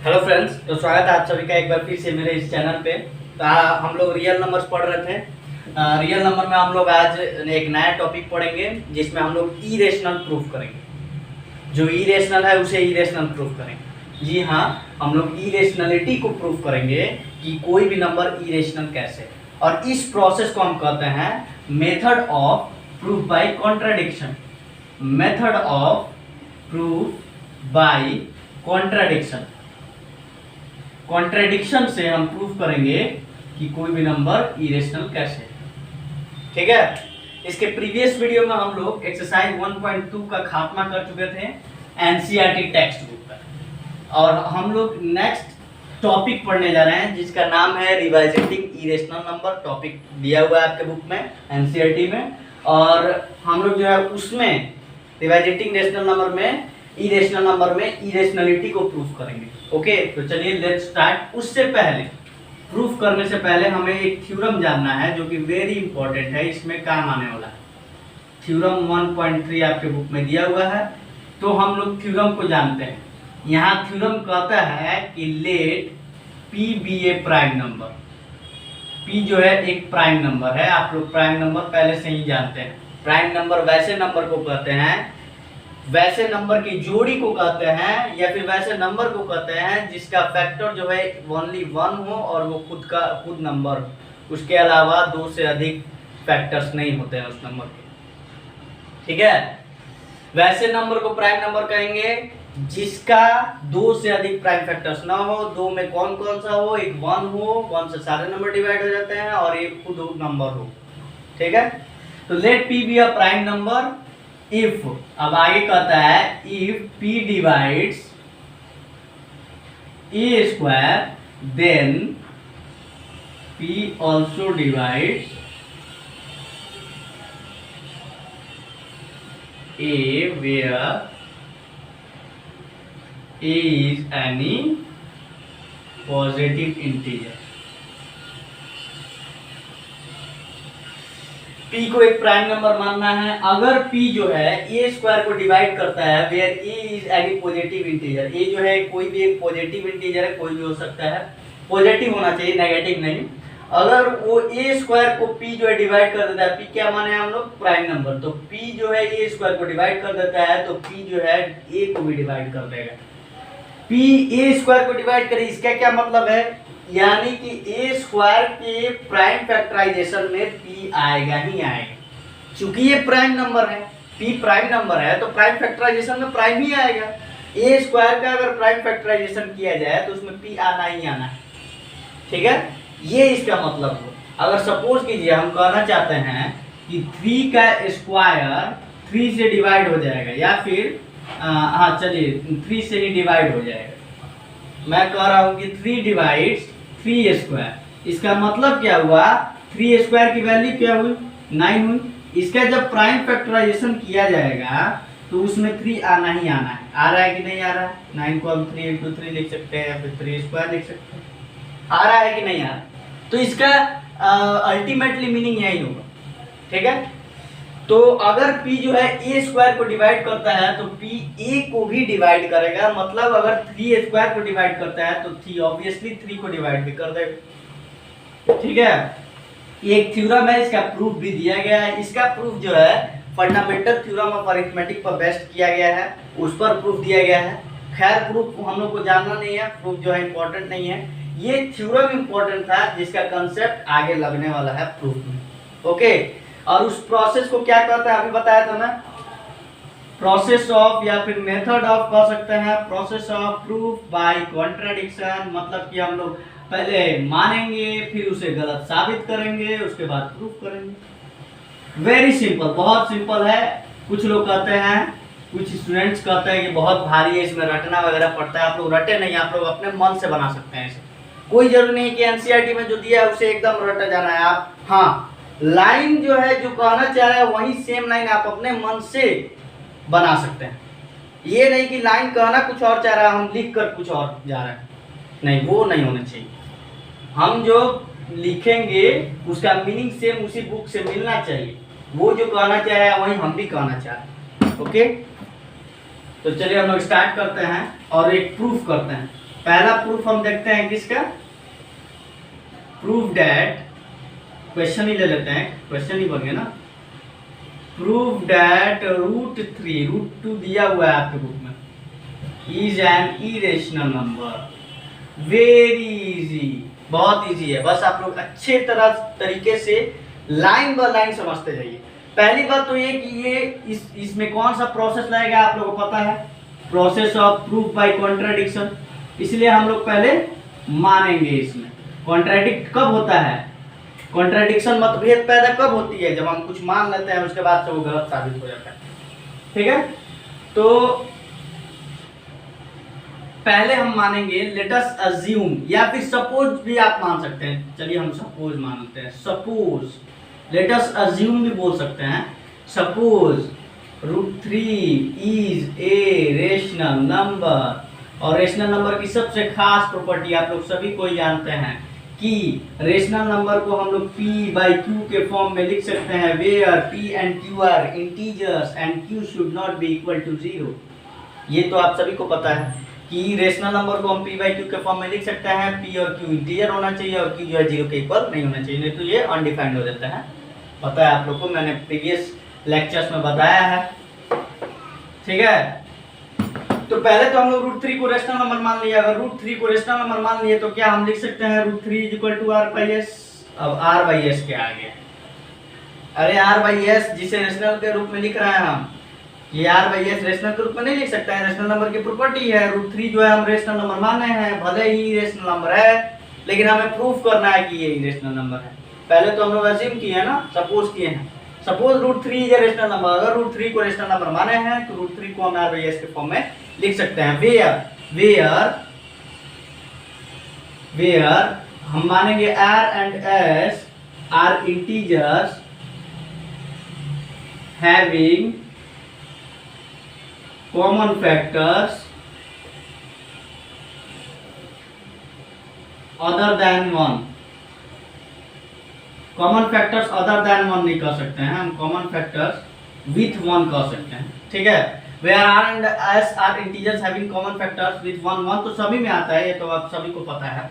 Hello friends, तो स्वागत है आप सभी का एक बार फिर से मेरे इस चैनल पे। तो हम लोग रियल नंबर्स पढ़ रहे थे। रियल नंबर में हम लोग आज एक नया टॉपिक पढ़ेंगे जिसमें हम लोग इरेशनल प्रूफ करेंगे। जो इरेशनल है उसे इरेशनल प्रूफ करेंगे। जी हाँ, हम लोग इरेशनलिटी को प्रूफ करेंगे कि कोई भी नंबर इरेशनल कैसे है। और इस प्रोसेस को हम कहते हैं method of proof by contradiction. Method of proof by contradiction. Contradiction से हम प्रूफ करेंगे कि कोई भी नंबर इरेशनल कैसे है। ठीक है, इसके प्रीवियस वीडियो में हम लोग एक्सरसाइज 1.2 का खात्मा कर चुके थे एनसीईआरटी टेक्स्ट बुक का। और हम लोग नेक्स्ट टॉपिक पढ़ने जा रहे हैं जिसका नाम है रिवाइजिटिंग इरेशनल नंबर। टॉपिक दिया हुआ है आपके बुक में एनसीईआरटी में। और हम लोग जो है उसमें रिवाइजिटिंग रेशनल नंबर में इरेशनल नंबर में इरेशनलिटी को प्रूफ करेंगे। ओके, तो चलिए लेट्स स्टार्ट। उससे पहले, प्रूफ करने से पहले हमें एक थ्योरम जानना है जो कि वेरी इंपॉर्टेंट है, इसमें काम आने वाला है। थ्योरम 1.3 आपके बुक में दिया हुआ है। तो हम लोग थ्योरम को जानते हैं। यहाँ थ्योरम कहता है कि लेट पी बी ए प्राइम नंबर। पी जो है एक प्राइम नंबर है। आप लोग प्राइम नंबर पहले से ही जानते हैं। प्राइम नंबर वैसे नंबर को कहते हैं, वैसे नंबर की जोड़ी को कहते हैं, या फिर वैसे नंबर को कहते हैं जिसका फैक्टर जो है ओनली 1 हो और वो खुद नंबर, उसके अलावा 2 से अधिक फैक्टर्स नहीं होते हैं उस नंबर के। ठीक है, वैसे नंबर को प्राइम नंबर कहेंगे जिसका 2 से अधिक प्राइम फैक्टर्स ना हो। 2 में कौन कौन सा हो? एक 1 हो, 1 से सारे नंबर डिवाइड हो जाते हैं, और एक खुद नंबर हो। ठीक है, तो let p be a prime number if, अब आगे कहता है if p divides a square then p also divides a where a is any positive integer। p को एक प्राइम नंबर मानना है अगर p जो है a स्क्वायर को डिवाइड करता है where a is any positive integer. a जो है कोई भी एक पॉजिटिव इंटीजर है, कोई भी हो सकता है, पॉजिटिव होना चाहिए, नेगेटिव नहीं। अगर वो a स्क्वायर को p जो है डिवाइड कर देता है, p क्या माने हम लोग? Prime number. तो p जो है a स्क्वायर को डिवाइड कर देता है तो p जो है a को भी डिवाइड कर देगा। p a स्क्वायर को डिवाइड करे, इसका क्या मतलब है? यानी कि a स्क्वायर के प्राइम फैक्टराइजेशन में p आएगा ही आएगा। चूंकि ये प्राइम नंबर है, p प्राइम नंबर है, तो प्राइम फैक्टराइजेशन में प्राइम ही आएगा। a स्क्वायर का अगर प्राइम फैक्टराइजेशन किया जाए तो उसमें p आना ही आना है। ठीक है, ये इसका मतलब हो। अगर सपोज कीजिए हम कहना चाहते हैं कि 3 का स्क्वायर 3 से डिवाइड हो जाएगा, या फिर हाँ चलिए 3 से ही डिवाइड हो जाएगा। मैं कह रहा हूँ कि 3 डिवाइड्स 3 स्क्वायर। इसका मतलब क्या हुआ? 3 स्क्वायर की वैल्यू क्या हुई? 9 हुई। इसका जब प्राइम फैक्टराइजेशन किया जाएगा तो उसमें 3 आना ही आना है। आ रहा है कि नहीं आ रहा है? 9 को हम 3 into 3 लिख सकते हैं, या फिर 3 स्क्वायर लिख सकते हैं। आ रहा है कि नहीं आ रहा? तो इसका अल्टीमेटली मीनिंग यही होगा। ठीक है, तो अगर p जो है a स्क्वायर को डिवाइड करता है तो p a को भी डिवाइड करेगा। मतलब अगर 3 स्क्वायर को डिवाइड करता है तो 3 ऑब्वियसली 3 को डिवाइड भी कर देगा। ठीक है, एक थ्योरम है, इसका प्रूफ भी दिया गया है। इसका प्रूफ जो है फंडामेंटल थ्योरम ऑफ अरिथमेटिक पर बेस्ड किया गया है, उस पर प्रूफ दिया गया है। खैर प्रूफ हम लोग को जानना नहीं है, प्रूफ जो है इंपॉर्टेंट नहीं है। ये थ्योरम इंपॉर्टेंट था जिसका कंसेप्ट आगे लगने वाला है प्रूफ में। ओके, और उस प्रोसेस को क्या कहता है अभी बताया था ना, प्रोसेस ऑफ, या फिर मेथड ऑफ कह सकते हैं, process of proof by contradiction. मतलब कि हम लोग पहले मानेंगे, फिर उसे गलत साबित करेंगे, उसके बाद प्रूफ करेंगे। वेरी सिंपल, बहुत सिंपल है। कुछ लोग कहते हैं, कुछ स्टूडेंट्स कहते हैं कि बहुत भारी है, इसमें रटना वगैरह पड़ता है। आप लोग रटे नहीं, आप लोग अपने मन से बना सकते हैं इसे। कोई जरूरी नहीं कि एनसीईआरटी में जो दिया है उसे एकदम रटा जाना है। आप हाँ, लाइन जो है जो कहना चाह रहा है वही सेम लाइन आप अपने मन से बना सकते हैं। ये नहीं कि लाइन कहना कुछ और चाह रहा है, हम लिख कर कुछ और जा रहे हैं, नहीं, वो नहीं होना चाहिए। हम जो लिखेंगे उसका मीनिंग सेम उसी बुक से मिलना चाहिए। वो जो कहना चाह रहा है वही हम भी कहना चाह रहे हैं। ओके, तो चलिए हम लोग स्टार्ट करते हैं और एक प्रूफ करते हैं। पहला प्रूफ हम देखते हैं किसका, प्रूफ डैट, क्वेश्चन ही ले लेते हैं, क्वेश्चन ही बन गया ना। प्रूफ डैट √3, √2 दिया हुआ है आपके बुक में, is an irrational number. Very easy, बहुत इजी है, बस आप लोग अच्छे तरीके से लाइन बाय लाइन समझते जाइए। पहली बात तो ये कि ये इसमें कौन सा प्रोसेस लगेगा आप लोगों को पता है, process of proof by contradiction. इसलिए हम लोग पहले मानेंगे इसमें कॉन्ट्राडिक्ट कब होता है, कॉन्ट्राडिक्शन मतभेद पैदा कब होती है, जब हम कुछ मान लेते हैं उसके बाद से वो गलत साबित हो जाता है। ठीक है, तो पहले हम मानेंगे लेट अस अज्यूम, या फिर सपोज भी आप मान सकते हैं। चलिए हम सपोज मान लेते हैं, सपोज, लेट अस अज्यूम भी बोल सकते हैं। Suppose √3 is a rational number, और रेशनल नंबर की सबसे खास प्रॉपर्टी आप लोग सभी को जानते हैं कि रेशनल नंबर को हम लोग p/q के फॉर्म में लिख सकते हैं, where p and q are integers and q should not be equal to 0। ये तो आप सभी को पता है कि रेशनल नंबर को हम p/q के फॉर्म में लिख सकते हैं, p और q इंटीजर होना चाहिए और q जो है 0 के इक्वल नहीं होना चाहिए, नहीं तो ये अनडिफाइंड हो जाता है। पता है आप लोग को, मैंने प्रीवियस लेक्चर्स में बताया है। ठीक है, तो पहले तो हम लोग √3 को रेशनल नंबर मान लिया। अगर √3 को रेशनल नंबर मान लिए तो क्या हम लिख सकते हैं √3 = r/s। अब r/s क्या आ गया, अरे r/s जिसे रेशनल के रूप में लिख रहे हैं हम, ये r/s रेशनल के रूप में नहीं लिख सकता है, रेशनल नंबर की प्रॉपर्टी है। √3 जो है हम रेशनल नंबर माने हैं, भले ही रेशनल नंबर है लेकिन हमें प्रूफ करना है कि ये रेशनल नंबर है। पहले तो हम लोग अज्यूम किए हैं ना, सपोज किए हैं। सपोज √3 इज रेशनल नंबर, अगर √3 को रेशनल नंबर माने हैं तो √3 को हम r/s के फॉर्म में लिख सकते हैं। वेयर हम मानेंगे r and s are integers having common factors other than 1। Common factors other than 1 नहीं कह सकते हैं, हम कॉमन फैक्टर्स विथ 1 कह सकते हैं। ठीक है, where r and s are integers having common factors with 1 तो सभी में आता है, ये तो आप सभी को पता है।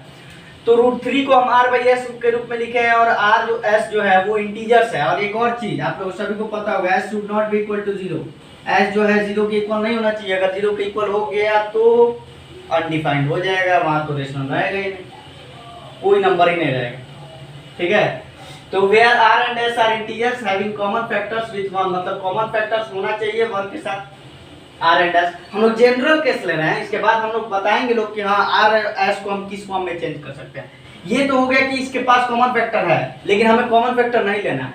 तो √3 को हम r/s के रूप में लिखे हैं और r जो s जो है वो इंटीजर्स है। और एक और चीज आप लोग सभी को पता होगा, s should not be equal to 0, s जो है 0 के इक्वल नहीं होना चाहिए। अगर 0 के इक्वल हो गया तो अनडिफाइंड हो जाएगा, वहां तो रेशनल रहेगा ही नहीं, कोई नंबर ही नहीं रहेगा। ठीक है, तो where r and s are integers having common factors with 1, मतलब कॉमन फैक्टर्स होना चाहिए 1 के साथ r and s। हम लोग जनरल केस ले रहे हैं, इसके बाद हम लोग बताएंगे लोग कि हाँ r s को हम किस फॉर्म में चेंज कर सकते हैं। ये तो हो गया कि इसके पास कॉमन फैक्टर है, लेकिन हमें कॉमन फैक्टर नहीं लेना है,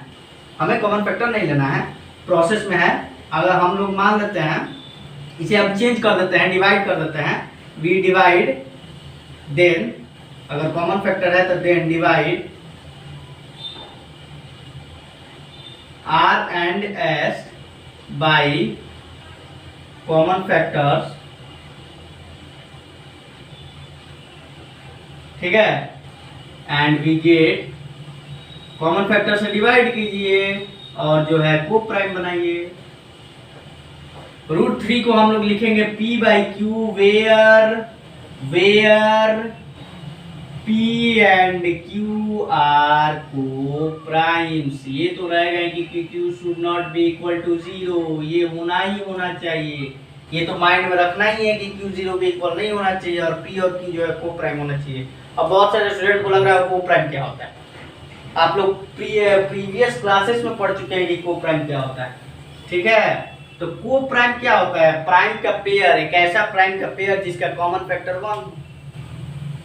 हमें कॉमन फैक्टर नहीं लेना है, प्रोसेस में है। अगर हम लोग मान लेते हैं, इसे हम चेंज कर देते हैं, डिवाइड कर देते हैं, वी डिवाइड देन, अगर कॉमन फैक्टर है तो then divide r and s by common factors। ठीक है, and we get, common factor से डिवाइड कीजिए और जो है को प्राइम बनाइए। √3 को हम लोग लिखेंगे p/q where p and q are coprimes. ये तो रहेगा कि q should not be equal to 0, ये होना ही होना चाहिए, ये तो माइंड में रखना ही है कि q 0 के इक्वल नहीं होना चाहिए और p और q जो है को प्राइम होना चाहिए। अब बहुत सारे स्टूडेंट को लग रहा है को प्राइम क्या होता है, आप लोग प्रीवियस क्लासेस में पढ़ चुके हैं कि को प्राइम क्या होता है। ठीक है, तो को प्राइम क्या होता है, प्राइम का पेयर, एक ऐसा प्राइम का पेयर जिसका कॉमन फैक्टर 1,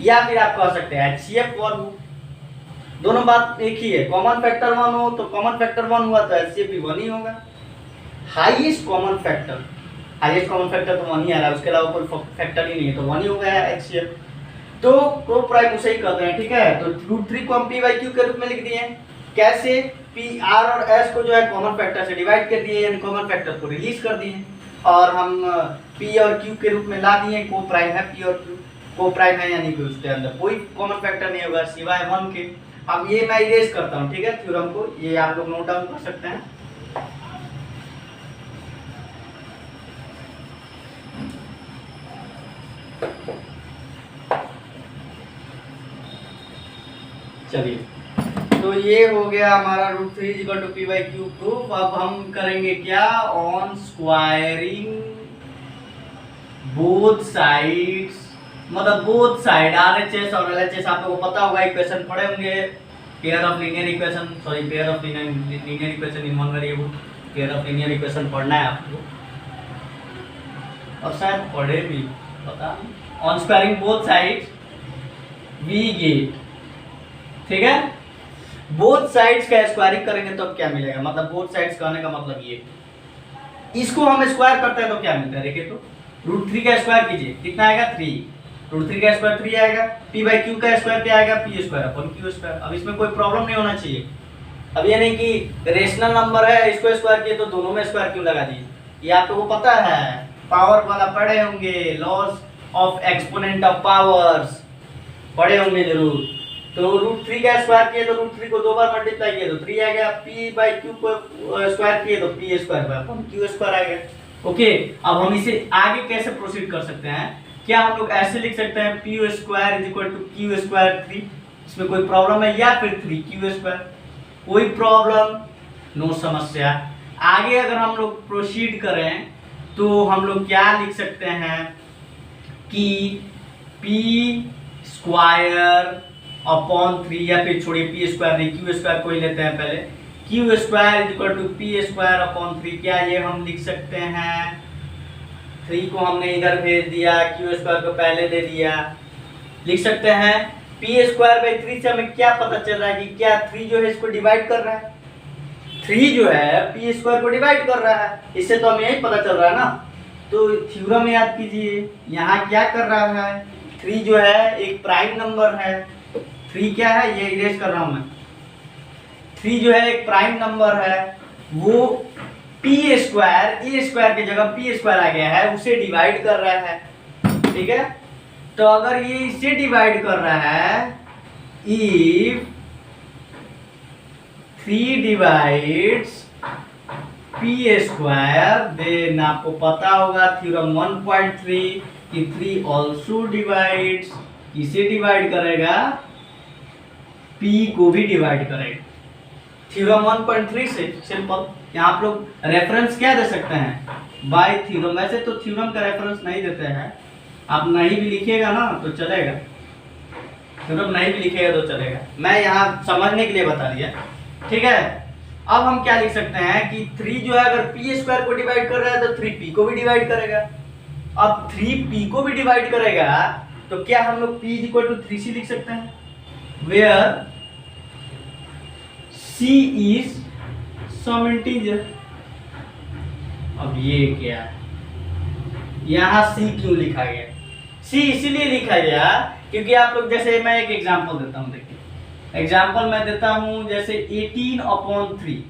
या फिर आप कह सकते हैं HCF 1 हो, दोनों बात एक ही है। कॉमन फैक्टर 1 हो तो कॉमन फैक्टर 1 हुआ तो HCF भी 1 ही होगा। हाईएस्ट कॉमन फैक्टर तो 1 ही आ रहा है, उसके अलावा कोई फैक्टर ही नहीं है, तो 1 ही हो गया HCF। तो को प्राइम उसे ही कहते हैं। ठीक है, तो √3 को हम p/q के रूप में लिख दिए। कैसे, p r और s को जो है कॉमन फैक्टर से डिवाइड कर दिए, यानी कॉमन फैक्टर को रिलीज कर दिए और हम p और q के रूप में ला दिए। को प्राइम है, p और q को प्राइम है, यानी कि उसके अंदर कोई कॉमन फैक्टर नहीं होगा सिवाय 1 के। अब ये मैं इरेज करता हूँ, ठीक है, थ्योरम को, ये आप लोग नोट डाउन कर सकते हैं। चलिए, तो ये हो गया हमारा √3 = p/q प्रूफ। अब हम करेंगे क्या, ऑन स्क्वायरिंग बोथ साइड्स, मतलब बोथ साइड RHS और LHS आप लोगों को पता होगा, इक्वेशन पढ़े होंगे, pair of linear equation, sorry pair of linear equation in one variable, pair of linear equation पढ़ना है आपको, और शायद पढ़े भी, पता नहीं। On squaring both sides we get, ठीक है, बोथ साइड्स का स्क्वायरिंग करेंगे तो क्या मिलेगा, मतलब बोथ साइड्स कहने का मतलब ये, इसको हम स्क्वायर करते हैं तो क्या मिलता है, देखिए तो √3 का स्क्वायर कीजिए, कितना आएगा 3, √3 का स्क्वायर 3 आएगा, p/q का स्क्वायर क्या आएगा, p²/q²। अब इसमें कोई प्रॉब्लम नहीं होना चाहिए। अब ये नहीं कि रेशनल नंबर है इसको स्क्वायर किए तो दोनों में स्क्वायर क्यों लगा दिए, ये आप लोगों को पता है, पावर वाला पढ़े होंगे, loss of exponent of powers पढ़े होंगे जरूर। तो √3 का स्क्वायर किए तो √3 को 2 बार मल्टीप्लाई किए तो 3 आ गया, p/q को स्क्वायर किए तो p²/q² आ गया। ओके, अब हम इसे आगे कैसे प्रोसीड कर सकते हैं, क्या हम लोग ऐसे लिख सकते हैं p² = q²3, इसमें कोई प्रॉब्लम है, या फिर 3q², कोई प्रॉब्लम, नो समस्या। आगे अगर हम लोग प्रोसीड करें तो हम लोग क्या लिख सकते हैं कि p²/3, या फिर छोड़िए p² नहीं, q² को ही लेते हैं पहले, q² = p²/3, क्या ये हम लिख सकते हैं, 3 को हमने इधर भेज दिया, q² को पहले दे दिया, लिख सकते हैं p²/3 से हमें क्या पता चल रहा है कि क्या 3 जो है इसको डिवाइड कर रहा है, 3 जो है p² को डिवाइड कर रहा है, इससे तो हमें यही पता चल रहा है ना। तो थ्योरम याद कीजिए, यहाँ क्या कर रहा है, 3 जो है एक प्राइम नंबर है, 3 क्या है, ये इरेज कर रहा हूं मैं, 3 जो है एक प्राइम नंबर है, वो a² की जगह p² आ गया है, उसे डिवाइड कर रहा है, ठीक है। तो अगर ये इसे डिवाइड कर रहा है, इफ 3 डिवाइड्स p², देन आपको पता होगा थ्योरम 1.3 कि 3 ऑल्सो डिवाइड्स, किसे डिवाइड करेगा, p को भी डिवाइड करेगा। थ्योरम 1.3 से सिंपल, यहाँ आप लोग रेफरेंस क्या दे सकते हैं, बाय थ्योरम। वैसे तो थ्योरम का रेफरेंस नहीं देते हैं, आप नहीं भी लिखिएगा ना तो चलेगा, थ्योरम नहीं भी लिखिएगा तो चलेगा, मैं यहाँ समझने के लिए बता दिया, ठीक है। अब हम क्या लिख सकते हैं कि 3 जो है अगर p² को डिवाइड कर रहा है तो 3p को भी डिवाइड करेगा। अब 3p को भी डिवाइड करेगा तो क्या हम लोग p = 3c लिख सकते हैं, where c is some integer. अब ये क्या है, यहाँ c क्यों लिखा गया, c इसीलिए लिखा गया क्योंकि आप लोग, जैसे मैं एक एग्जांपल देता हूँ, देखिए एग्जाम्पल मैं देता हूं, जैसे 18/3,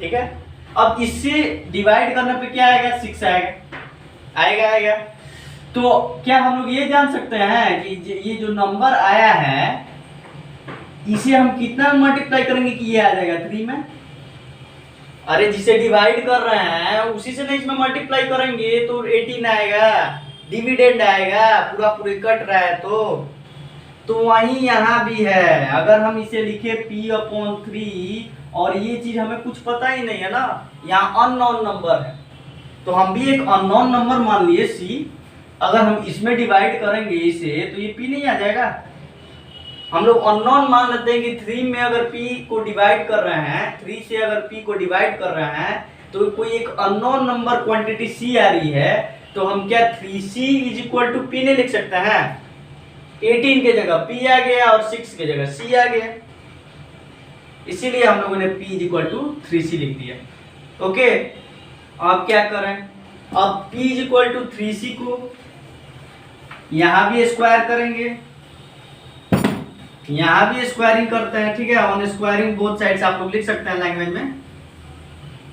ठीक है। अब इससे डिवाइड करने पे क्या आएगा, 6 आएगा। तो क्या हम लोग ये जान सकते हैं कि ये जो नंबर आया है इसे हम कितना मल्टीप्लाई करेंगे कि ये आ जाएगा 3 में, अरे जिसे डिवाइड कर रहे हैं उसी से नहीं इसमें मल्टीप्लाई करेंगे तो 18 आएगा, डिविडेंड आएगा, पूरा पूरी कट रहा है तो वही यहाँ भी है। अगर हम इसे लिखे p/3 और ये चीज हमें कुछ पता ही नहीं है ना, यहाँ अननोन नंबर है, तो हम भी एक अननोन नंबर मान लिए c, अगर हम इसमें डिवाइड करेंगे इसे तो ये p नहीं आ जाएगा। हम लोग अननोन मान लेते हैं कि 3 में अगर p को डिवाइड कर रहे हैं, 3 से अगर p को डिवाइड कर रहे हैं तो कोई एक अननोन नंबर क्वांटिटी c आ रही है, तो हम क्या 3c = p नहीं लिख सकते हैं, 18 के जगह p आ गया और 6 के जगह c आ गया, इसीलिए हम लोगों ने p = 3c लिख दिया। ओके, अब क्या करें, अब p = 3c को यहाँ भी स्क्वायर करेंगे, यहाँ भी स्क्वायरिंग करते हैं, ठीक है। ऑन स्क्वायरिंग बोथ साइड्स आप लोग लिख सकते हैं लैंग्वेज में,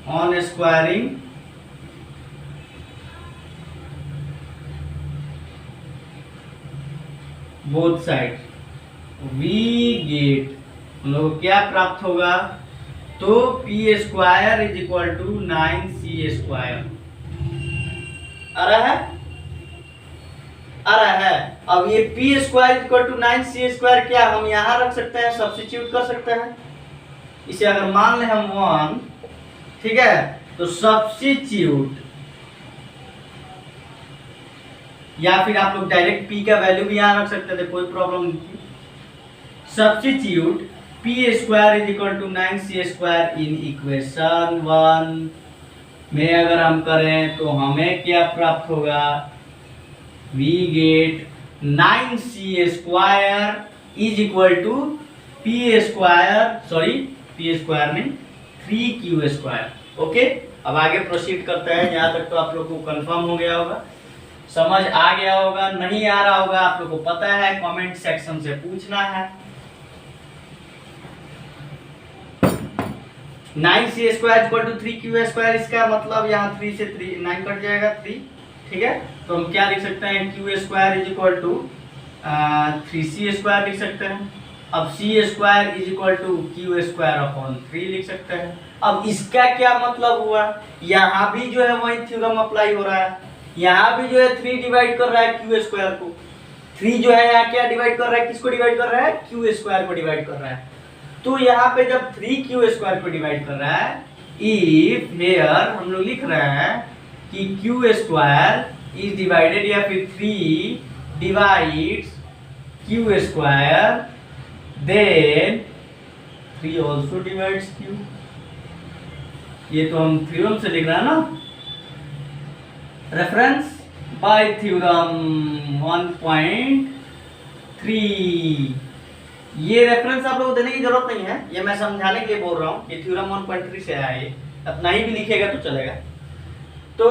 on squaring both side we get, हम लोग को क्या प्राप्त होगा, तो p² = 9c²। आ रहा है, आ रहा है। अब ये P square equal to 9c² क्या हम यहाँ रख सकते हैं, सब्स्टिट्यूट कर सकते हैं। इसे अगर मान लें हम 1, ठीक है, तो सब्स्टिट्यूट, या फिर आप लोग डायरेक्ट p का वैल्यू भी यहाँ रख सकते थे, कोई प्रॉब्लम नहीं थी। Substitute p² is equal to 9c² in equation 1 में अगर हम करें तो हमें क्या प्राप्त होगा, we get 9c² is equal to p² नहीं 3q²। ओके, अब आगे प्रोसीड करते हैं। यहाँ तक तो आप लोग को कंफर्म हो गया होगा, समझ आ गया होगा। नहीं आ रहा होगा आप लोग को पता है, कमेंट सेक्शन से पूछना है। 9c² इक्वल टू 3q², इसका मतलब यहाँ 3 से 9 कट जाएगा 3, ठीक है। तो हम क्या लिख सकते हैं, q² is equal to 3c² लिख सकते हैं। अब c² is equal to q²/3 लिख सकते हैं। अब इसका क्या मतलब हुआ, यहाँ भी जो है वही थ्योरम अप्लाई हो रहा है। यहाँ भी जो है 3 डिवाइड कर रहा है q² को, 3 जो है यहाँ क्या डिवाइड कर रहा है, किसको डिवाइड कर रहा है, q² को डिवाइड कर रहा है। तो यहाँ पे जब 3q² को डिवाइड कर रहा है, इफ हेयर हम लोग लिख रहे हैं कि q² इज डिवाइडेड, या फिर 3 divides q², then 3 also divides q। ये तो हम थ्योरम से लिख रहे हैं ना, रेफरेंस बाय थ्योरम 1.3। ये रेफरेंस आप लोगों को देने की जरूरत नहीं है, ये मैं समझाने के लिए बोल रहा हूँ कि थ्योरम 1.3 से आया है। अपना ही भी लिखेगा तो चलेगा। तो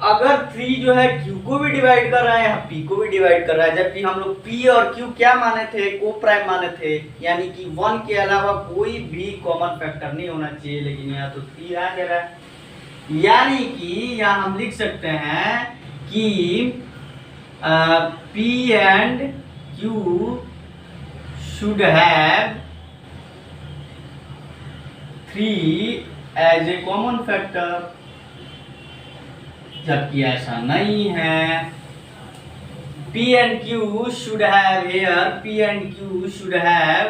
अगर 3 जो है q को भी डिवाइड कर रहा है, यहाँ p को भी डिवाइड कर रहा है, जबकि हम लोग p और q क्या माने थे, को प्राइम माने थे, यानी कि 1 के अलावा कोई भी कॉमन फैक्टर नहीं होना चाहिए, लेकिन यहाँ तो 3 आ जा रहा है। यानी कि यहाँ हम लिख सकते हैं कि p and q should have 3 as a common factor, जबकि ऐसा नहीं है। p and q should have here, p and q should have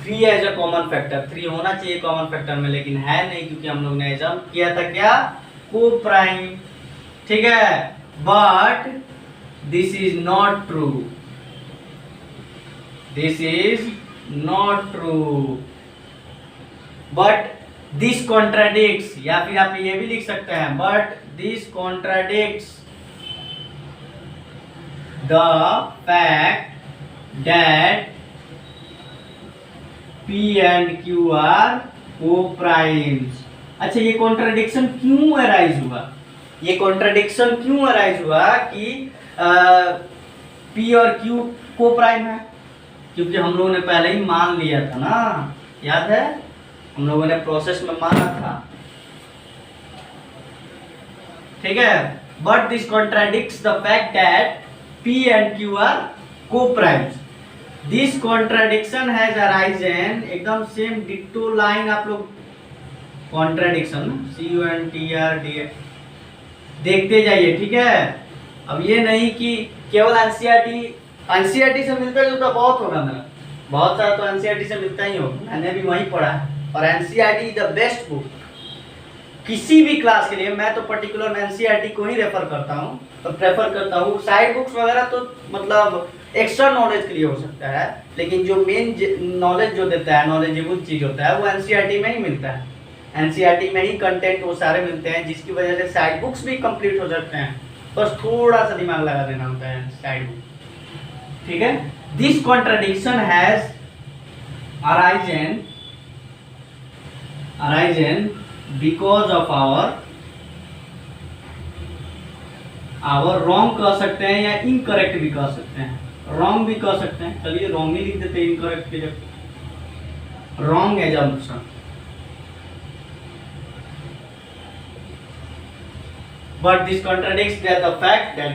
3 as a common factor, 3 होना चाहिए कॉमन फैक्टर में, लेकिन है नहीं, क्योंकि हम लोग ने एग्जाम किया था क्या, को प्राइम, ठीक है। But this is not true, this is not true, but this contradicts, या फिर आप ये भी लिख सकते हैं, but this contradicts the fact that p and q are co-primes। अच्छा, ये कॉन्ट्राडिक्शन क्यों अराइज हुआ, ये कॉन्ट्राडिक्शन क्यों अराइज हुआ कि p और q को प्राइम है, क्योंकि हम लोगों ने पहले ही मान लिया था ना, याद है, हम लोगों ने प्रोसेस में माना था, ठीक है। But this contradicts the fact that p and q are co-primes। This contradiction has arisen, एकदम सेम डिट्टो लाइन आप लोग, कॉन्ट्राडिक्शन CONTRD देखते जाइए, ठीक है। अब ये नहीं कि केवल एनसीईआरटी से मिलता जुलता बहुत होगा, मेरा बहुत सारा तो एनसीईआरटी से मिलता ही होगा, मैंने भी वहीं पढ़ा है। और एनसीईआरटी द बेस्ट बुक किसी भी क्लास के लिए। मैं तो पर्टिकुलर एनसीईआरटी को ही रेफर करता हूँ और प्रेफर करता हूँ। साइड बुक्स वगैरह तो मतलब एक्स्ट्रा नॉलेज के लिए हो सकता है, लेकिन जो मेन नॉलेज जो देता है, नॉलेजेबल चीज होता है, वो एनसीईआरटी में ही मिलता है। एनसीईआरटी में ही कंटेंट वो सारे मिलते हैं, जिसकी वजह से साइड बुक्स भी कंप्लीट हो सकते हैं, बस थोड़ा सा दिमाग लगा देना होता है साइड बुक, ठीक है। This contradiction has arisen because of our wrong कह सकते हैं, या इनकरेक्ट भी कह सकते हैं, रॉन्ग भी कह सकते हैं। चलिए रॉन्ग ही लिख देते हैं, इनकरेक्ट की जगह wrong assumption. But this contradicts the fact that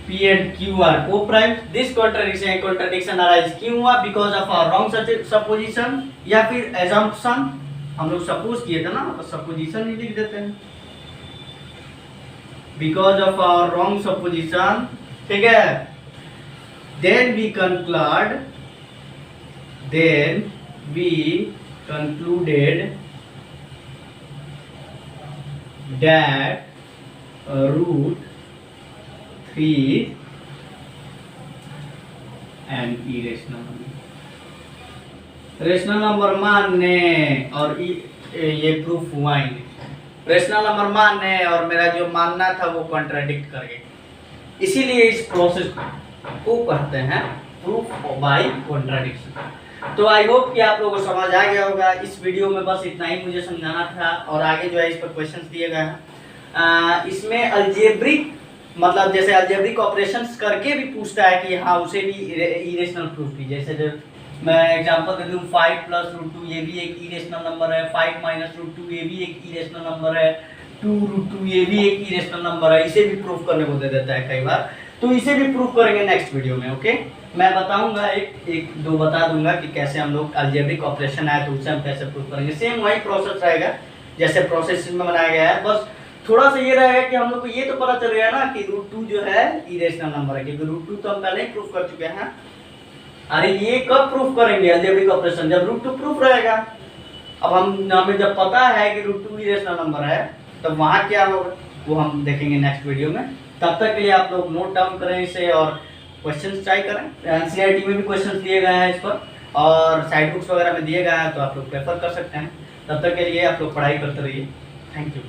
P and Q are co-primes. This contradiction arises क्यों हुआ? Because of our wrong supposition या फिर assumption। हम लोग सपोज किए थे ना, तो supposition ही लिख देते हैं। Because of our wrong supposition ठीक है। Then we concluded that root 3 an irrational number। Rational number मानने और ये प्रूफ हुआ ही नहीं। रेशनल नंबर मानने और मेरा जो मानना था वो कॉन्ट्राडिक्ट कर गए, इसीलिए इस प्रोसेस को कहते हैं प्रूफ बाय कॉन्ट्राडिक्शन। तो आई होप कि आप लोगों को समझ आ गया होगा। इस वीडियो में बस इतना ही मुझे समझाना था, और आगे जो है इस पर क्वेश्चंस दिए गए हैं। इसमें अलजेब्रिक मतलब जैसे अलजेब्रिक ऑपरेशंस करके भी पूछता है कि हाँ उसे भी इरेशनल प्रूफ कीजिए। जैसे जो मैं एग्जांपल दे दूं 5 + √2 ये भी एक इरेशनल नंबर है, 5 - √2 ये भी एक इरेशनल नंबर है, 2 √2 ये भी एक इरेशनल नंबर है। इसे भी प्रूफ करने को दे देता है कई बार, तो इसे भी प्रूफ करेंगे नेक्स्ट वीडियो में। ओके, मैं बताऊंगा एक दो बता दूंगा कि कैसे हम लोग अलजेब्रिक ऑपरेशन है तो उसे हम कैसे प्रूफ करेंगे। सेम वही प्रोसेस रहेगा जैसे प्रोसेस में बनाया गया है, बस थोड़ा सा ये रहेगा कि हम लोग को ये तो पता चल गया ना कि √2 जो है इरेशनल नंबर है, क्योंकि √2 तो हम पहले ही प्रूफ कर चुके हैं। अरे ये कब प्रूफ करेंगे अलजेब्रिक ऑपरेशन? जब √2 प्रूफ रहेगा। अब हमें जब पता है कि √2 इरेशनल नंबर है तब वहाँ क्या होगा वो हम देखेंगे नेक्स्ट वीडियो में। तब तक के लिए आप लोग नोट डाउन करें इसे और क्वेश्चंस ट्राई करें। एनसीईआरटी में भी क्वेश्चंस दिए गए हैं इस पर, और साइड बुक्स वगैरह में दिए गए हैं, तो आप लोग प्रेफर कर सकते हैं। तब तक के लिए आप लोग पढ़ाई करते रहिए। Thank you.